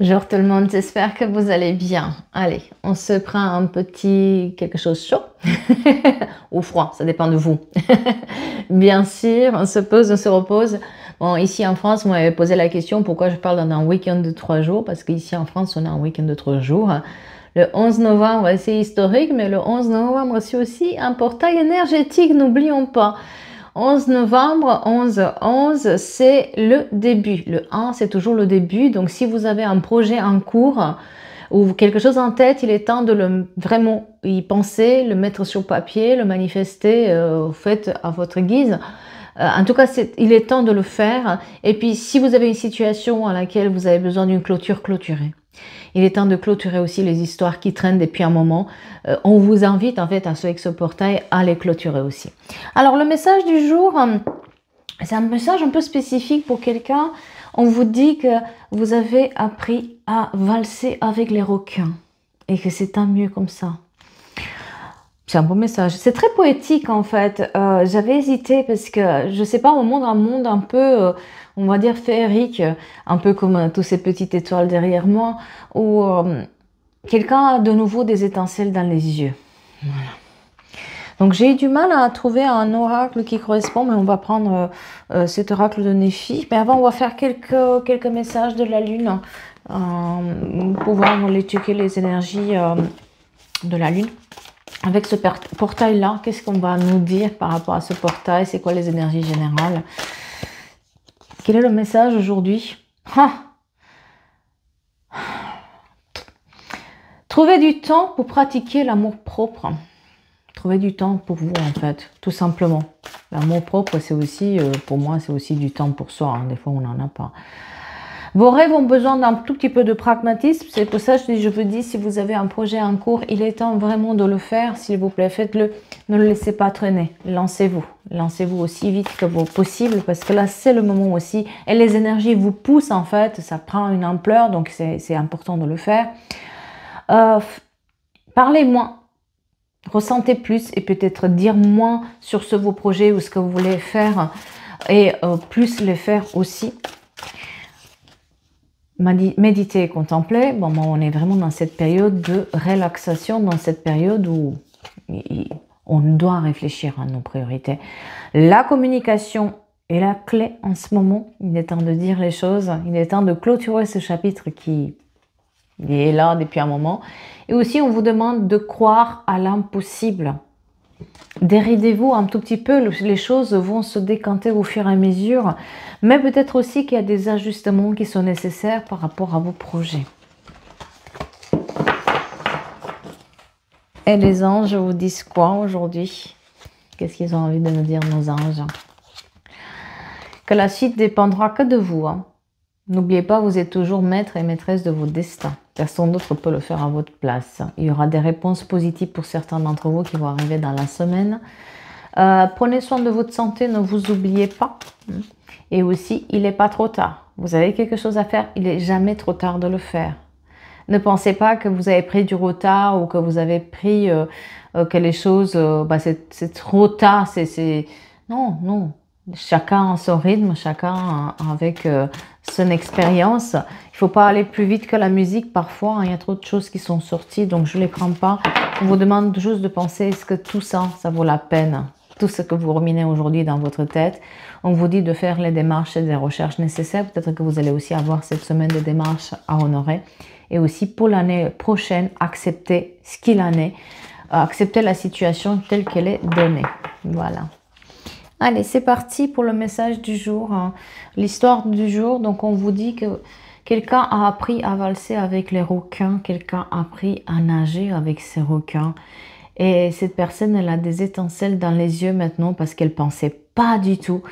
Bonjour tout le monde, j'espère que vous allez bien. Allez, on se prend un petit quelque chose chaud ou froid, ça dépend de vous. Bien sûr, on se pose, on se repose. Bon, ici en France, vous m'avez posé la question pourquoi je parle d'un week-end de 3 jours, parce qu'ici en France, on a un week-end de 3 jours. Le 11 novembre, c'est historique, mais le 11 novembre, c'est aussi un portail énergétique, n'oublions pas. 11 novembre, 11, c'est le début. Le 1, c'est toujours le début. Donc, si vous avez un projet en cours ou quelque chose en tête, il est temps de le vraiment y penser, le mettre sur papier, le manifester, faites à votre guise. En tout cas, il est temps de le faire. Et puis, si vous avez une situation à laquelle vous avez besoin d'une clôture, clôturez. Il est temps de clôturer aussi les histoires qui traînent depuis un moment. On vous invite en fait avec ce portail à les clôturer aussi. Alors le message du jour, c'est un message un peu spécifique pour quelqu'un. On vous dit que vous avez appris à valser avec les requins et que c'est tant mieux comme ça. C'est un beau message. C'est très poétique en fait. J'avais hésité parce que je sais pas, on montre un monde un peu, on va dire féerique, un peu comme toutes ces petites étoiles derrière moi, où quelqu'un a de nouveau des étincelles dans les yeux. Voilà. Donc j'ai eu du mal à trouver un oracle qui correspond, mais on va prendre cet oracle de Néphi. Mais avant, on va faire quelques messages de la Lune pour pouvoir aller checker les énergies de la Lune. Avec ce portail-là, qu'est-ce qu'on va nous dire par rapport à ce portail? C'est quoi les énergies générales? Quel est le message aujourd'hui? Trouvez du temps pour pratiquer l'amour propre. Trouvez du temps pour vous, en fait, tout simplement. L'amour propre, c'est aussi, pour moi, c'est aussi du temps pour soi. Hein. Des fois, on n'en a pas. Vos rêves ont besoin d'un tout petit peu de pragmatisme. C'est pour ça que je vous dis, si vous avez un projet en cours, il est temps vraiment de le faire. S'il vous plaît, faites-le. Ne le laissez pas traîner. Lancez-vous. Lancez-vous aussi vite que possible parce que là, c'est le moment aussi. Et les énergies vous poussent, en fait. Ça prend une ampleur, donc c'est important de le faire. Parlez moins. Ressentez plus et peut-être dire moins sur vos projets ou ce que vous voulez faire et plus les faire aussi. Méditer et contempler. Bon, on est vraiment dans cette période de relaxation, dans cette période où on doit réfléchir à nos priorités. La communication est la clé en ce moment. Il est temps de dire les choses. Il est temps de clôturer ce chapitre qui est là depuis un moment. Et aussi, on vous demande de croire à l'impossible. Déridez-vous un tout petit peu, les choses vont se décanter au fur et à mesure, mais peut-être aussi qu'il y a des ajustements qui sont nécessaires par rapport à vos projets. Et les anges vous disent quoi aujourd'hui? Qu'est-ce qu'ils ont envie de nous dire, nos anges? Que la suite dépendra que de vous. Hein. N'oubliez pas, vous êtes toujours maître et maîtresse de vos destins. Personne d'autre peut le faire à votre place. Il y aura des réponses positives pour certains d'entre vous qui vont arriver dans la semaine. Prenez soin de votre santé, ne vous oubliez pas. Et aussi, il n'est pas trop tard. Vous avez quelque chose à faire, il n'est jamais trop tard de le faire. Ne pensez pas que vous avez pris du retard ou que vous avez pris que les choses, c'est trop tard. Non, non. Chacun a son rythme, chacun avec son expérience. Il ne faut pas aller plus vite que la musique parfois. Hein, il y a trop de choses qui sont sorties, donc je ne les prends pas. On vous demande juste de penser, est-ce que tout ça, ça vaut la peine? Tout ce que vous ruminez aujourd'hui dans votre tête. On vous dit de faire les démarches et des recherches nécessaires. Peut-être que vous allez aussi avoir cette semaine de démarches à honorer. Et aussi pour l'année prochaine, accepter ce qu'il en est. Accepter la situation telle qu'elle est donnée. Voilà. Allez, c'est parti pour le message du jour, hein. L'histoire du jour. Donc, on vous dit que quelqu'un a appris à valser avec les requins, quelqu'un a appris à nager avec ces requins. Et cette personne, elle a des étincelles dans les yeux maintenant parce qu'elle ne pensait pas du tout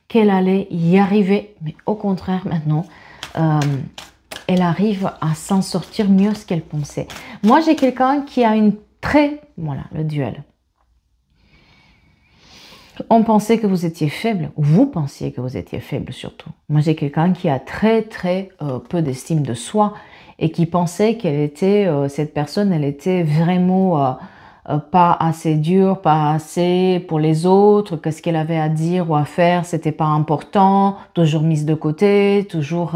qu'elle allait y arriver. Mais au contraire, maintenant, elle arrive à s'en sortir mieux que ce qu'elle pensait. Moi, j'ai quelqu'un qui a une très... Voilà, le duel. On pensait que vous étiez faible, ou vous pensiez que vous étiez faible surtout. Moi, j'ai quelqu'un qui a très peu d'estime de soi et qui pensait qu'elle était, cette personne, elle était vraiment pas assez dure, pas assez pour les autres, que ce qu'elle avait à dire ou à faire, c'était pas important, toujours mise de côté, toujours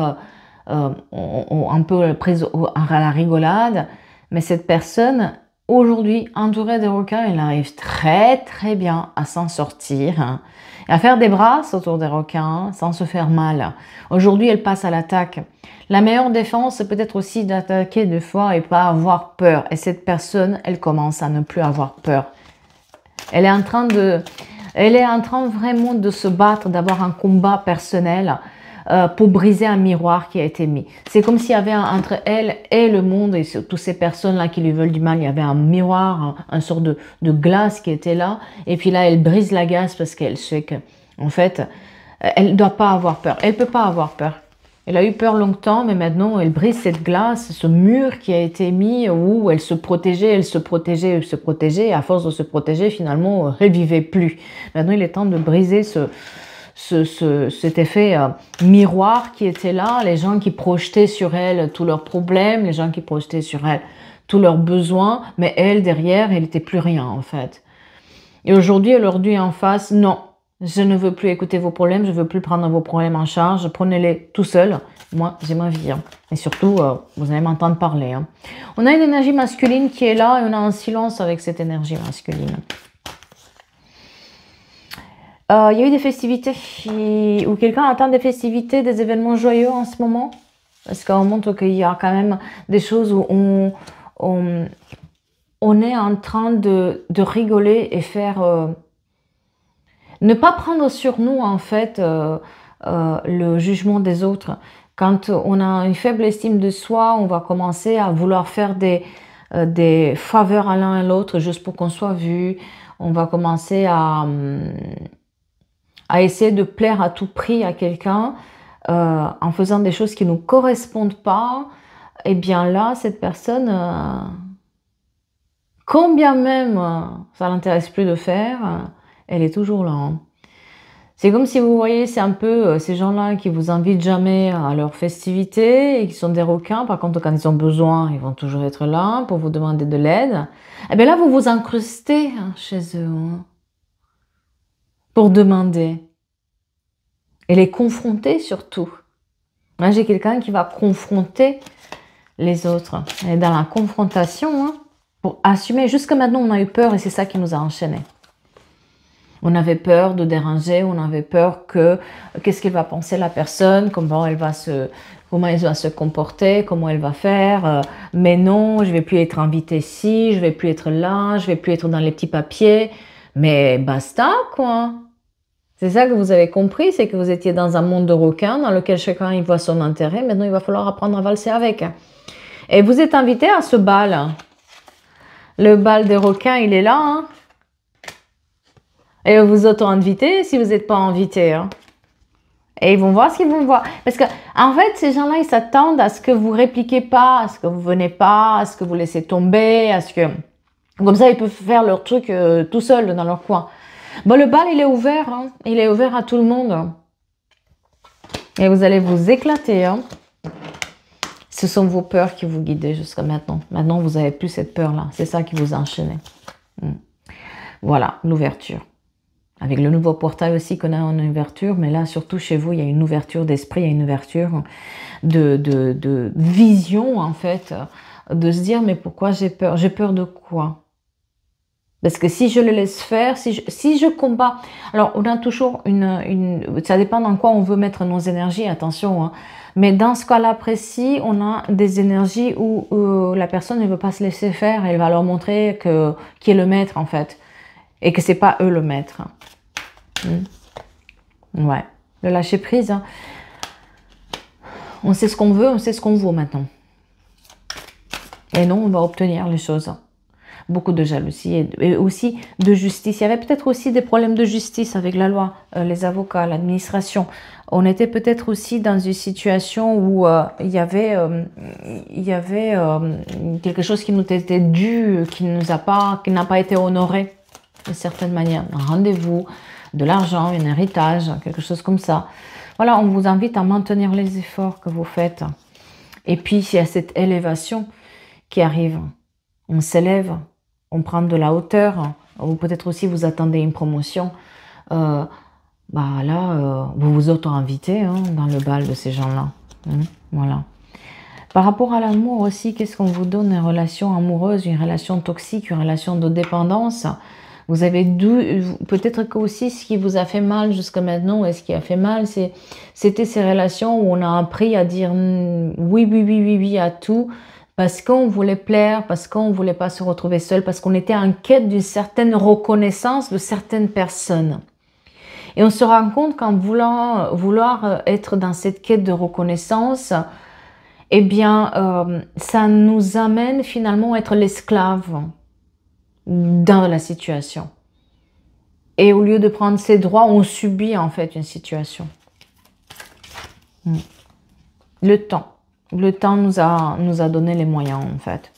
un peu prise à la rigolade. Mais cette personne, aujourd'hui, entourée des requins, elle arrive très très bien à s'en sortir, hein, et à faire des brasses autour des requins sans se faire mal. Aujourd'hui, elle passe à l'attaque. La meilleure défense, c'est peut-être aussi d'attaquer deux fois et pas avoir peur. Et cette personne, elle commence à ne plus avoir peur. Elle est en train vraiment de se battre, d'avoir un combat personnel pour briser un miroir qui a été mis. C'est comme s'il y avait entre elle et le monde et toutes ces personnes-là qui lui veulent du mal, il y avait un miroir, un sort de glace qui était là. Et puis là, elle brise la glace parce qu'elle sait que, en fait, elle ne doit pas avoir peur. Elle ne peut pas avoir peur. Elle a eu peur longtemps, mais maintenant, elle brise cette glace, ce mur qui a été mis où elle se protégeait, elle se protégeait, elle se protégeait. Et à force de se protéger, finalement, elle ne vivait plus. Maintenant, il est temps de briser cet effet miroir qui était là, les gens qui projetaient sur elle tous leurs problèmes, les gens qui projetaient sur elle tous leurs besoins, mais elle, derrière, elle n'était plus rien, en fait. Et aujourd'hui, elle leur dit en face, non. Je ne veux plus écouter vos problèmes, je ne veux plus prendre vos problèmes en charge, prenez-les tout seul. Moi, j'ai ma vie. Hein. Et surtout, vous allez m'entendre parler. Hein. On a une énergie masculine qui est là et on a un silence avec cette énergie masculine. Il y a eu des festivités ou quelqu'un attend des festivités, des événements joyeux en ce moment. Parce qu'on montre qu'il y a quand même des choses où on est en train de rigoler et faire... ne pas prendre sur nous, en fait, le jugement des autres. Quand on a une faible estime de soi, on va commencer à vouloir faire des faveurs à l'un et à l'autre juste pour qu'on soit vu. On va commencer à essayer de plaire à tout prix à quelqu'un en faisant des choses qui ne nous correspondent pas. Et bien là, cette personne, combien même ça l'intéresse plus de faire, elle est toujours là. Hein. C'est comme si vous voyez, c'est un peu ces gens-là qui vous invitent jamais à leurs festivités et qui sont des requins. Par contre, quand ils ont besoin, ils vont toujours être là pour vous demander de l'aide. Et bien là, vous vous incrustez hein, chez eux hein, pour demander. Et les confronter surtout. Là, j'ai quelqu'un qui va confronter les autres. Et dans la confrontation, hein, pour assumer. Jusqu'à maintenant, on a eu peur et c'est ça qui nous a enchaînés. On avait peur de déranger, on avait peur que qu'est-ce qu'elle va penser la personne, comment elle va se comporter, comment elle va faire. Mais non, je vais plus être invitée ici, je vais plus être là, je vais plus être dans les petits papiers. Mais basta quoi. C'est ça que vous avez compris, c'est que vous étiez dans un monde de requins dans lequel chacun y voit son intérêt. Maintenant, il va falloir apprendre à valser avec. Et vous êtes invité à ce bal. Le bal des requins, il est là. Hein. Et vous auto-invitez si vous n'êtes pas invité. Hein. Et ils vont voir ce qu'ils vont voir. Parce que, en fait, ces gens-là, ils s'attendent à ce que vous répliquez pas, à ce que vous venez pas, à ce que vous laissez tomber, à ce que... Comme ça, ils peuvent faire leur truc tout seuls dans leur coin. Bon, le bal, il est ouvert. Hein. Il est ouvert à tout le monde. Et vous allez vous éclater. Hein. Ce sont vos peurs qui vous guident jusqu'à maintenant. Maintenant, vous n'avez plus cette peur-là. C'est ça qui vous enchaîne. Voilà, l'ouverture. Avec le nouveau portail aussi qu'on a en ouverture, mais là, surtout chez vous, il y a une ouverture d'esprit, il y a une ouverture de vision, en fait, de se dire, mais pourquoi j'ai peur? J'ai peur de quoi? Parce que si je le laisse faire, si je combats... Alors, on a toujours ça dépend dans quoi on veut mettre nos énergies, attention, hein. Mais dans ce cas-là précis, on a des énergies où la personne ne veut pas se laisser faire, elle va leur montrer qui est le maître, en fait. Et que c'est pas eux le maître. Ouais. Le lâcher prise. Hein. On sait ce qu'on veut, on sait ce qu'on vaut maintenant. Et non, on va obtenir les choses. Beaucoup de jalousie et aussi de justice. Il y avait peut-être aussi des problèmes de justice avec la loi, les avocats, l'administration. On était peut-être aussi dans une situation où il y avait quelque chose qui nous était dû, qui n'a pas été honoré. D'une certaine manière, un rendez-vous, de l'argent, un héritage, quelque chose comme ça. Voilà, on vous invite à maintenir les efforts que vous faites. Et puis, il y a cette élévation qui arrive. On s'élève, on prend de la hauteur, ou peut-être aussi vous attendez une promotion. Là, vous vous auto-invitez hein, dans le bal de ces gens-là. Voilà. Par rapport à l'amour aussi, qu'est-ce qu'on vous donne? Une relation amoureuse, une relation toxique, une relation de dépendance. Vous avez peut-être que aussi ce qui vous a fait mal jusqu'à maintenant, et ce qui a fait mal, c'était ces relations où on a appris à dire oui, oui, oui, oui, oui à tout, parce qu'on voulait plaire, parce qu'on ne voulait pas se retrouver seul, parce qu'on était en quête d'une certaine reconnaissance de certaines personnes. Et on se rend compte qu'en vouloir être dans cette quête de reconnaissance, eh bien, ça nous amène finalement à être l'esclave dans la situation. Et au lieu de prendre ses droits, on subit en fait une situation. Le temps. Le temps nous a donné les moyens en fait.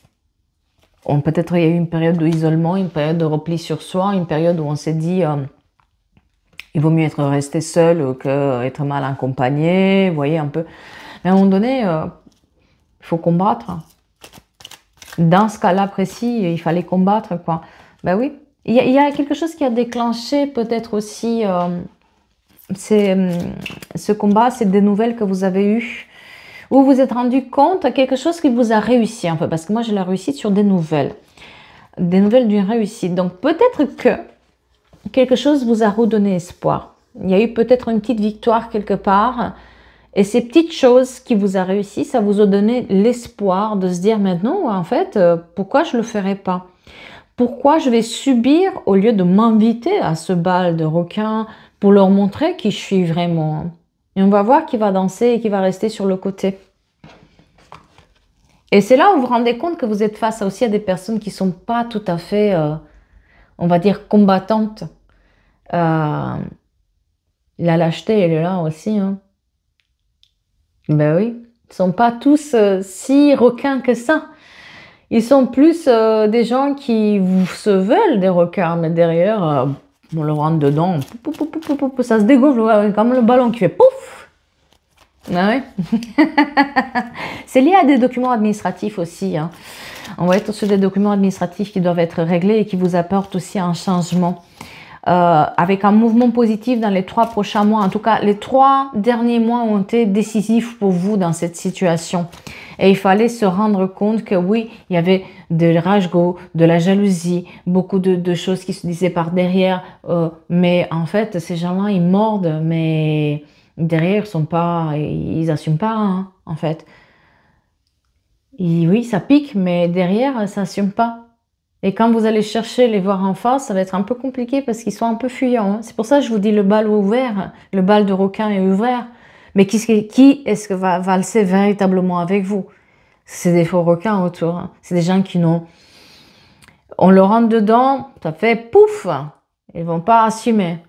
Peut-être il y a eu une période d'isolement, une période de repli sur soi, une période où on s'est dit il vaut mieux être resté seul qu'être mal accompagné, vous voyez un peu. Mais à un moment donné, il faut combattre. Dans ce cas-là précis, il fallait combattre, quoi. Ben oui. Il y a quelque chose qui a déclenché peut-être aussi ce combat, c'est des nouvelles que vous avez eues, où vous vous êtes rendu compte à quelque chose qui vous a réussi un peu, parce que moi j'ai la réussite sur des nouvelles d'une réussite. Donc peut-être que quelque chose vous a redonné espoir. Il y a eu peut-être une petite victoire quelque part, et ces petites choses qui vous a réussi, ça vous a donné l'espoir de se dire maintenant, en fait, pourquoi je ne le ferais pas? Pourquoi je vais subir au lieu de m'inviter à ce bal de requins pour leur montrer qui je suis vraiment? Et on va voir qui va danser et qui va rester sur le côté. Et c'est là où vous vous rendez compte que vous êtes face aussi à des personnes qui ne sont pas tout à fait, on va dire, combattantes. La lâcheté, elle est là aussi. Hein. Ben oui, ils ne sont pas tous si requins que ça. Ils sont plus des gens qui se veulent des requins, mais derrière, on le rentre dedans, ça se dégonfle comme le ballon qui fait pouf. Ah ouais. C'est lié à des documents administratifs aussi. Hein. On va être sur des documents administratifs qui doivent être réglés et qui vous apportent aussi un changement. Avec un mouvement positif dans les 3 prochains mois. En tout cas, les 3 derniers mois ont été décisifs pour vous dans cette situation. Et il fallait se rendre compte que oui, il y avait de rage-go, de la jalousie, beaucoup de choses qui se disaient par derrière. Mais en fait, ces gens-là, ils mordent, mais derrière, ils n'assument pas, hein, en fait. Oui, ça pique, mais derrière, ça n'assume pas. Et quand vous allez chercher les voir en face, ça va être un peu compliqué parce qu'ils sont un peu fuyants. Hein. C'est pour ça que je vous dis le bal ouvert, le bal de requin est ouvert. Mais qui est-ce que va valser véritablement avec vous? C'est des faux requins autour. Hein. C'est des gens qui n'ont... On leur rentre dedans, ça fait pouf. Ils ne vont pas assumer.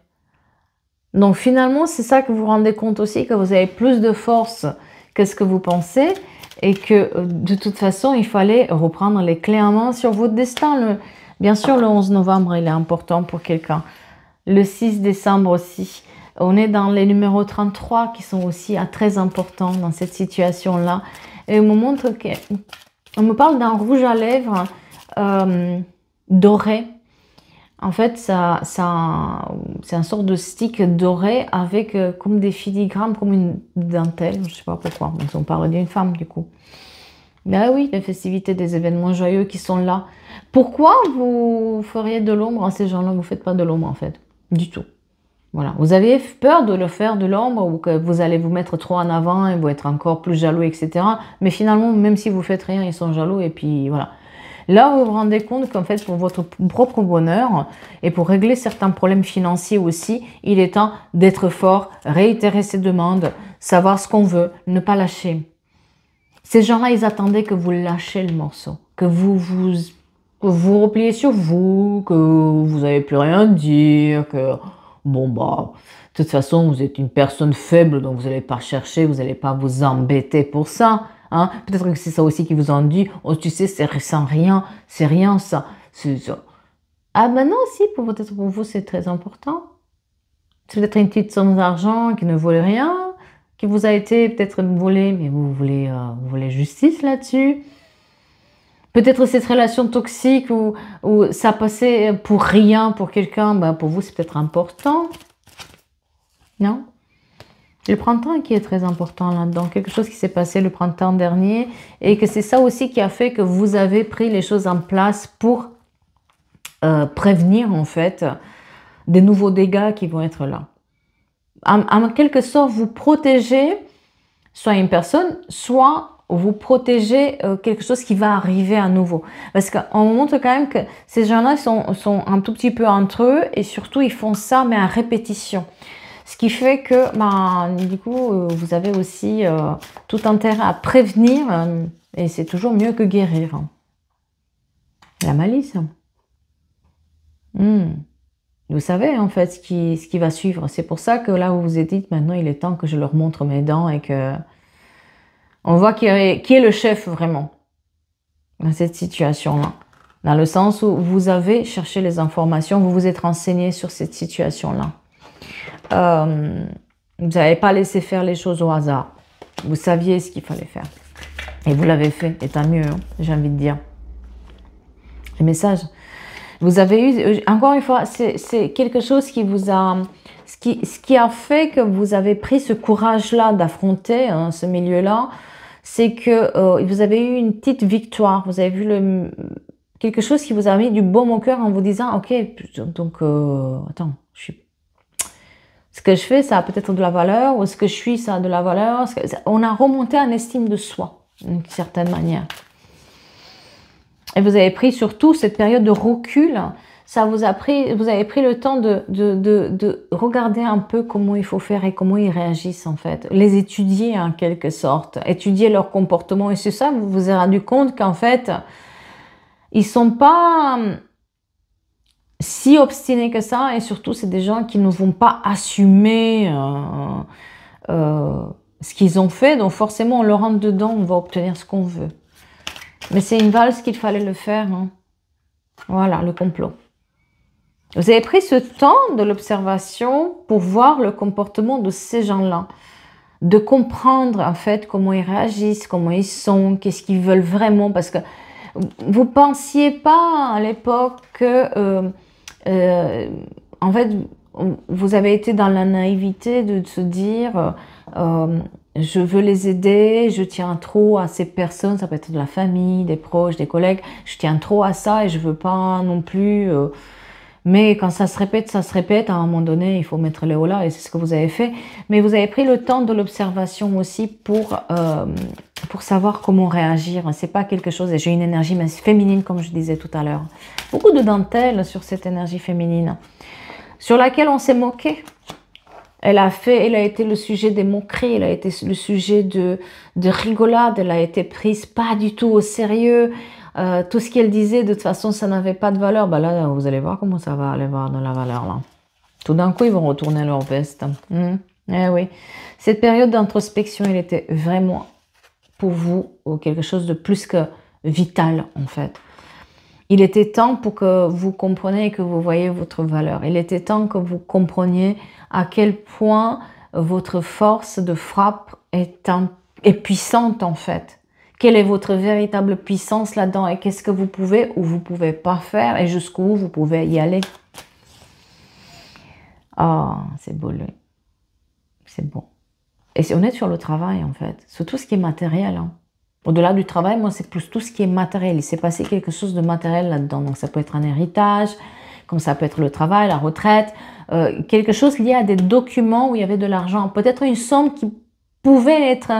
Donc finalement, c'est ça que vous vous rendez compte aussi, que vous avez plus de force que ce que vous pensez. Et que de toute façon, il fallait reprendre les clés en main sur votre destin. Bien sûr, le 11 novembre, il est important pour quelqu'un. Le 6 décembre aussi. On est dans les numéros 33 qui sont aussi très importants dans cette situation-là. Et on me montre on me parle d'un rouge à lèvres doré. En fait, c'est un sorte de stick doré avec comme des filigranes, comme une dentelle. Je ne sais pas pourquoi. Donc, on parle d'une femme, du coup. Ben oui, les festivités, des événements joyeux qui sont là. Pourquoi vous feriez de l'ombre à ces gens-là? Vous ne faites pas de l'ombre, en fait. Du tout. Voilà. Vous avez peur de le faire de l'ombre ou que vous allez vous mettre trop en avant et vous être encore plus jaloux, etc. Mais finalement, même si vous faites rien, ils sont jaloux et puis voilà. Là, vous vous rendez compte qu'en fait, pour votre propre bonheur et pour régler certains problèmes financiers aussi, il est temps d'être fort, réitérer ses demandes, savoir ce qu'on veut, ne pas lâcher. Ces gens-là, ils attendaient que vous lâchiez le morceau, que vous repliez sur vous, que vous n'avez plus rien à dire, que bon bah, de toute façon, vous êtes une personne faible, donc vous n'allez pas chercher, vous n'allez pas vous embêter pour ça. Hein? Peut-être que c'est ça aussi qui vous en dit, oh tu sais, c'est rien ça. Ah ben non, si, peut-être pour vous c'est très important. C'est peut-être une petite somme d'argent qui ne vaut rien, qui vous a été peut-être volée, mais vous voulez justice là-dessus. Peut-être cette relation toxique où ça passait pour rien pour quelqu'un, ben pour vous c'est peut-être important. Non? Le printemps qui est très important là-dedans, quelque chose qui s'est passé le printemps dernier et que c'est ça aussi qui a fait que vous avez pris les choses en place pour prévenir en fait des nouveaux dégâts qui vont être là. En quelque sorte, vous protégez soit une personne, soit vous protégez quelque chose qui va arriver à nouveau. Parce qu'on montre quand même que ces gens-là sont un tout petit peu entre eux et surtout ils font ça mais à répétition. Ce qui fait que, du coup, vous avez aussi tout intérêt à prévenir et c'est toujours mieux que guérir. La malice. Vous savez en fait ce qui va suivre. C'est pour ça que là vous vous êtes dit maintenant il est temps que je leur montre mes dents et que on voit qui est le chef vraiment dans cette situation-là. Dans le sens où vous avez cherché les informations, vous vous êtes renseigné sur cette situation-là. Vous n'avez pas laissé faire les choses au hasard. Vous saviez ce qu'il fallait faire. Et vous l'avez fait. Et tant mieux, hein, j'ai envie de dire. Les messages. Vous avez eu, encore une fois, c'est quelque chose qui vous a... Ce qui a fait que vous avez pris ce courage-là d'affronter ce milieu-là, c'est que vous avez eu une petite victoire. Vous avez vu quelque chose qui vous a mis du baume au cœur en vous disant, ok, donc, attends, ce que je fais, ça a peut-être de la valeur, ou ce que je suis, ça a de la valeur. On a remonté en estime de soi, d'une certaine manière. Et vous avez pris surtout cette période de recul, ça vous avez pris le temps de regarder un peu comment il faut faire et comment ils réagissent en fait. Les étudier en quelque sorte, étudier leur comportement. Et c'est ça, vous vous êtes rendu compte qu'en fait, ils sont pas si obstinés que ça, et surtout c'est des gens qui ne vont pas assumer ce qu'ils ont fait, donc forcément on leur rentre dedans, on va obtenir ce qu'on veut. Mais c'est une valse qu'il fallait le faire. Hein. Voilà, le complot. Vous avez pris ce temps de l'observation pour voir le comportement de ces gens-là, de comprendre en fait comment ils réagissent, comment ils sont, qu'est-ce qu'ils veulent vraiment, parce que vous pensiez pas à l'époque que en fait, vous avez été dans la naïveté de se dire je veux les aider, je tiens trop à ces personnes, ça peut être de la famille, des proches, des collègues, je tiens trop à ça et je veux pas non plus... mais quand ça se répète, à un moment donné, il faut mettre les hauts là et c'est ce que vous avez fait. Mais vous avez pris le temps de l'observation aussi pour savoir comment réagir. C'est pas quelque chose, et j'ai une énergie féminine comme je disais tout à l'heure. Beaucoup de dentelle sur cette énergie féminine, sur laquelle on s'est moqué. Elle a été le sujet des moqueries, elle a été le sujet de rigolade, elle a été prise pas du tout au sérieux. Tout ce qu'elle disait, de toute façon, ça n'avait pas de valeur. Bah là, vous allez voir comment ça va aller voir dans la valeur là. Tout d'un coup, ils vont retourner leur veste. Eh oui. Cette période d'introspection, elle était vraiment pour vous quelque chose de plus que vital en fait. Il était temps pour que vous compreniez et que vous voyez votre valeur. Il était temps que vous compreniez à quel point votre force de frappe est puissante en fait. Quelle est votre véritable puissance là-dedans et qu'est-ce que vous pouvez ou vous ne pouvez pas faire et jusqu'où vous pouvez y aller. Ah, c'est beau lui. C'est beau. Et on est sur le travail en fait, sur tout ce qui est matériel. Hein. Au-delà du travail, moi, c'est plus tout ce qui est matériel. Il s'est passé quelque chose de matériel là-dedans. Donc, ça peut être un héritage, comme ça peut être le travail, la retraite, quelque chose lié à des documents où il y avait de l'argent. Peut-être une somme qui pouvait être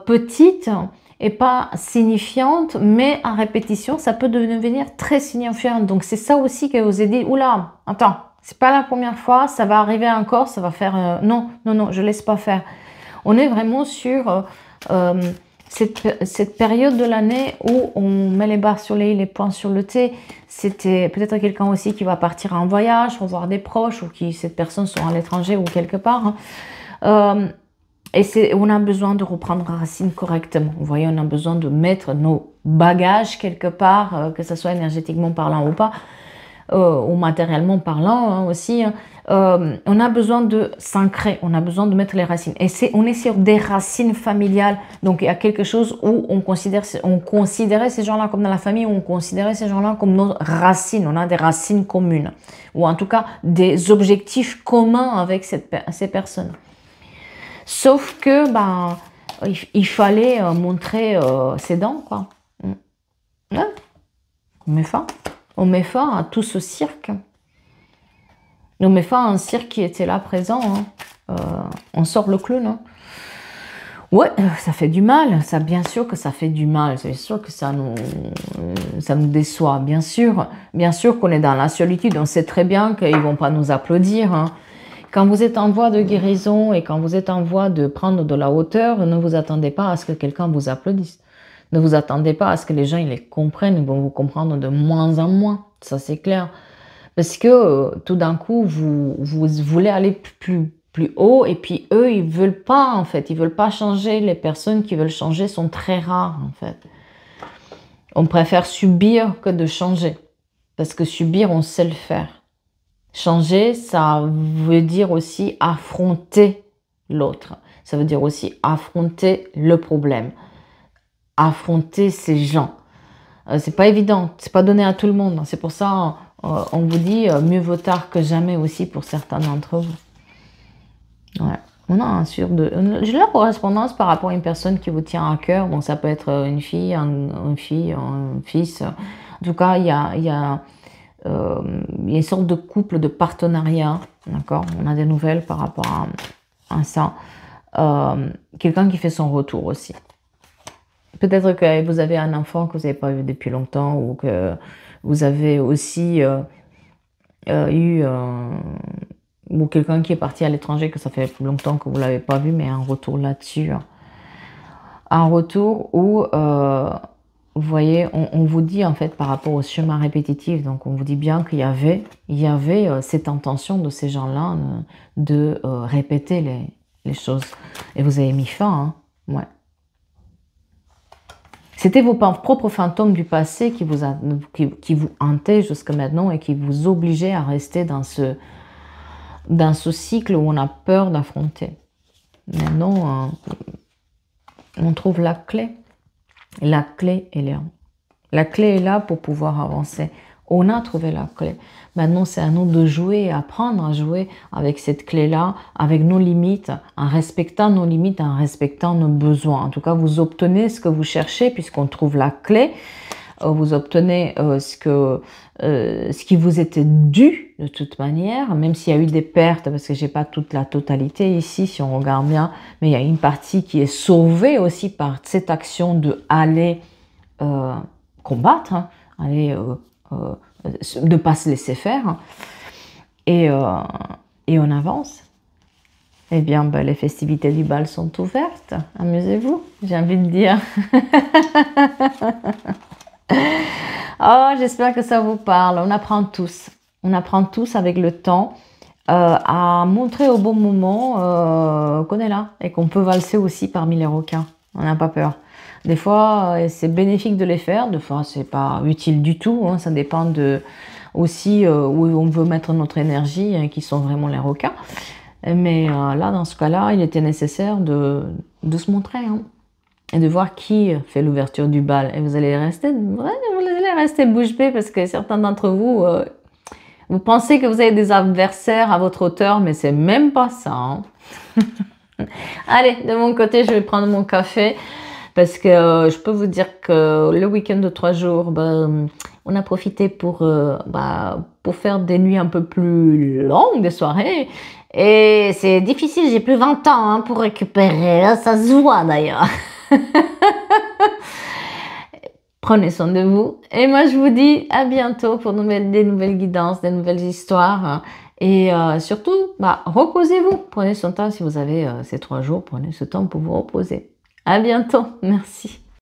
petite et pas signifiante, mais à répétition, ça peut devenir très signifiant. Donc, c'est ça aussi que vous avez dit, oula, attends, c'est pas la première fois, ça va arriver encore, ça va faire... non, je laisse pas faire. On est vraiment sur... Cette période de l'année où on met les barres sur les i, les points sur le t, c'était peut-être quelqu'un aussi qui va partir en voyage, revoir des proches, ou qui cette personne soit à l'étranger ou quelque part. Hein. Et on a besoin de reprendre racine correctement. Vous voyez, on a besoin de mettre nos bagages quelque part, que ce soit énergétiquement parlant ou pas, ou matériellement parlant hein, aussi. Hein. On a besoin de s'ancrer, on a besoin de mettre les racines. Et on est sur des racines familiales. Donc, il y a quelque chose où on considérait ces gens-là comme dans la famille, où on considérait ces gens-là comme nos racines. On a des racines communes. Ou en tout cas, des objectifs communs avec ces personnes. Sauf que, ben, il fallait montrer ses dents, quoi. Ouais. On met fin. On met fin à tout ce cirque. On met fin à un cirque qui était là présent. Hein. On sort le clown. Hein. Ouais, ça fait du mal. Ça, bien sûr que ça fait du mal. C'est sûr que ça nous déçoit. Bien sûr qu'on est dans la solitude. On sait très bien qu'ils ne vont pas nous applaudir. Hein. Quand vous êtes en voie de guérison et quand vous êtes en voie de prendre de la hauteur, ne vous attendez pas à ce que quelqu'un vous applaudisse. Ne vous attendez pas à ce que les gens ils les comprennent. Ils vont vous comprendre de moins en moins. Ça, c'est clair. Parce que tout d'un coup, vous voulez aller plus haut et puis eux, ils veulent pas en fait. Ils veulent pas changer. Les personnes qui veulent changer sont très rares en fait. On préfère subir que de changer. Parce que subir, on sait le faire. Changer, ça veut dire aussi affronter l'autre. Ça veut dire aussi affronter le problème. Affronter ces gens. C'est pas évident. C'est pas donné à tout le monde. C'est pour ça on vous dit mieux vaut tard que jamais aussi pour certains d'entre vous. Ouais. On a j'ai la correspondance par rapport à une personne qui vous tient à cœur. Donc ça peut être une fille, un fils. En tout cas, il y a une sorte de couple, de partenariat. D'accord. On a des nouvelles par rapport à ça. Quelqu'un qui fait son retour aussi. Peut-être que vous avez un enfant que vous n'avez pas vu depuis longtemps ou que vous avez aussi ou quelqu'un qui est parti à l'étranger que ça fait longtemps que vous ne l'avez pas vu, mais un retour là-dessus. Un retour où, vous voyez, on vous dit en fait par rapport au chemin répétitif, donc on vous dit bien qu'il y avait cette intention de ces gens-là de répéter les choses. Et vous avez mis fin, hein. Ouais. C'était vos propres fantômes du passé qui vous hantaient jusqu'à maintenant et qui vous obligeaient à rester dans ce cycle où on a peur d'affronter. Maintenant, on trouve la clé. La clé est là. La clé est là pour pouvoir avancer. On a trouvé la clé. Maintenant, c'est à nous de jouer, apprendre à jouer avec cette clé-là, avec nos limites, en respectant nos limites, en respectant nos besoins. En tout cas, vous obtenez ce que vous cherchez puisqu'on trouve la clé. Vous obtenez ce qui vous était dû de toute manière, même s'il y a eu des pertes, parce que j'ai pas toute la totalité ici, si on regarde bien, mais il y a une partie qui est sauvée aussi par cette action de aller combattre, hein, aller de ne pas se laisser faire, et on avance. Eh bien, les festivités du bal sont ouvertes. Amusez-vous, j'ai envie de dire. Oh, j'espère que ça vous parle. On apprend tous. On apprend tous avec le temps à montrer au bon moment qu'on est là et qu'on peut valser aussi parmi les requins. On n'a pas peur. Des fois, c'est bénéfique de les faire. Des fois, c'est pas utile du tout. Hein. Ça dépend aussi où on veut mettre notre énergie, hein, qui sont vraiment les requins. Mais là, dans ce cas-là, il était nécessaire de se montrer. Hein. Et de voir qui fait l'ouverture du bal. Et vous allez rester bouche bée parce que certains d'entre vous, vous pensez que vous avez des adversaires à votre hauteur, mais c'est même pas ça. Hein. Allez, de mon côté, je vais prendre mon café parce que je peux vous dire que le week-end de 3 jours, on a profité pour faire des nuits un peu plus longues, des soirées. Et c'est difficile, j'ai plus 20 ans hein, pour récupérer. Ça se voit d'ailleurs. Prenez soin de vous. Et moi, je vous dis à bientôt pour des nouvelles guidances, des nouvelles histoires. Et surtout, reposez-vous. Prenez ce temps si vous avez ces 3 jours. Prenez ce temps pour vous reposer. À bientôt. Merci.